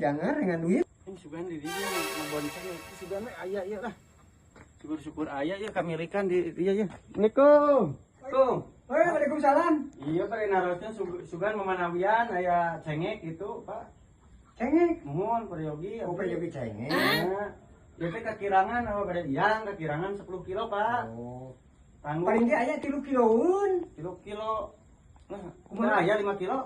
jangan dengan duit. Ini sugan di dia ngebonceng itu sugan aya ieu lah. Syukur-syukur aya ieu kamilikan di dia ya. Assalamualaikum. Tung. Waalaikumsalam. Iya bari narosna sugan memanawian aya cengek gitu, Pak. Cengek. Mohon Prayogi. Oh, Prayogi cengek. Nah, ieu teh kakirangan bade yang kakirangan 10 kilo, Pak. Oh. Tanggung. Paling ge aya 3 kiloun. 3 kilo. Nah, kumaha aya 5 kilo?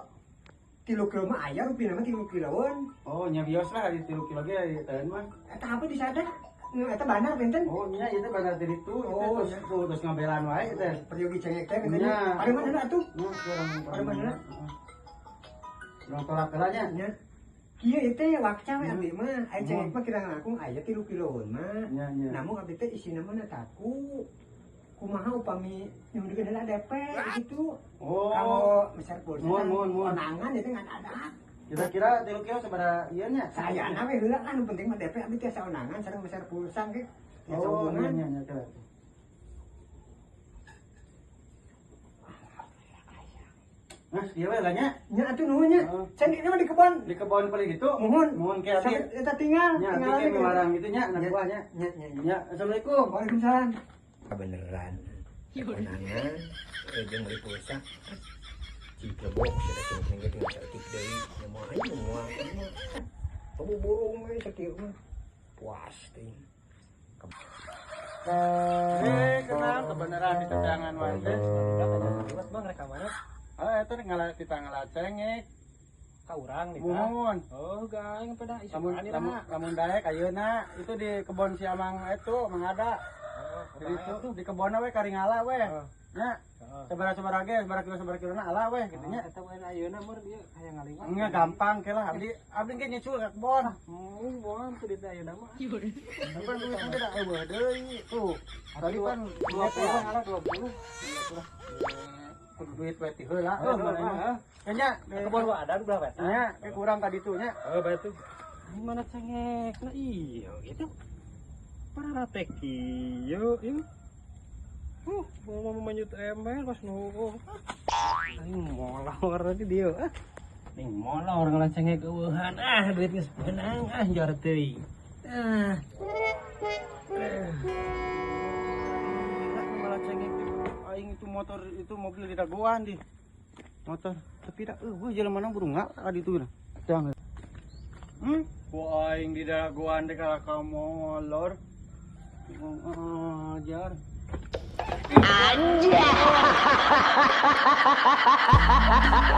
3 kilo mah aya rupina mah 3 kiloun. Oh, nya bios lah di 3 kilo ge teuing mah. Eta apa disadar? Eta bandar benten. Oh, nya ieu teh bandar di ditu, Oh, terus ngabelan wae teh. Prayogi cengek teh benten. Nya. Ada mana atuh? Nya kurang Ada mana? Urang tolak-tolaknya. Nya. Kieu teh wakca we abdi mah. Aya cengek mah kirang langkung aya 3 kiloun mah. Nya nya. Namun abdi teh isina mah taku. Kumaha upami nyundikeun heula DP gitu. Oh. Kalau besar pulsa. Mohon. Konangan itu ngan ada. Kira-kira 3 kilo sabaraha ieu nya? Sayana we heula kan nu penting mah DP abdi teh saonangan sareng besar pulsa ge. Oh, nya kira. Mas, ieu we lah nya. Nya atuh nuhun nya. Cengek mah di kebon. Di kebon paling gitu. Mohon ke abdi. Eta tinggal. Nya abdi ke melarang gitu nya anak buah nya. Nya, Assalamualaikum. Waalaikumsalam. Beneran. Konangan jeung beli pulsa. Jika bok sudah cengeng tinggal cantik deui. Nya moal aja moal. Burung we sakieu mah. Puas teh. Kenal kebenaran di cadangan wae teh. Buat bang rekamannya. Eta kita ngalacengek. Ka urang nih. Mohon. Oh, gaeng pada Lamun daek ayeuna itu di kebon si Amang itu mangada. Jadi itu di kebonna we karingala we. Nya. Sabaraha ge, sabaraha kilona ala we kitu nya. Eta we ayeuna meureun ieu aya ngaliwat. Nya gampang ke lah abdi ge nyusul ka kebon. Moal teu di ayeuna mah. Kan duitna teh da eueuh deui. Tuh. Tadi kan 20 ala 20. Kudu duit we ti heula. Nya Kebon wa ada berapa? nya kurang ka ditu nya. Oh, batu. Mana cengekna iya gitu. Para teki yo ieu. Mau menyut ember pas nu. Aing molor tadi dia. Ning molor ngalan cengek eueuhan. Duit geus beunang jar teuing. Malah cengek aing itu motor itu mobil di dagoan di motor tapi dah jelema nang burung ka ditu na jangan ku aing di dagoan teh kalau ka molor ajar anjay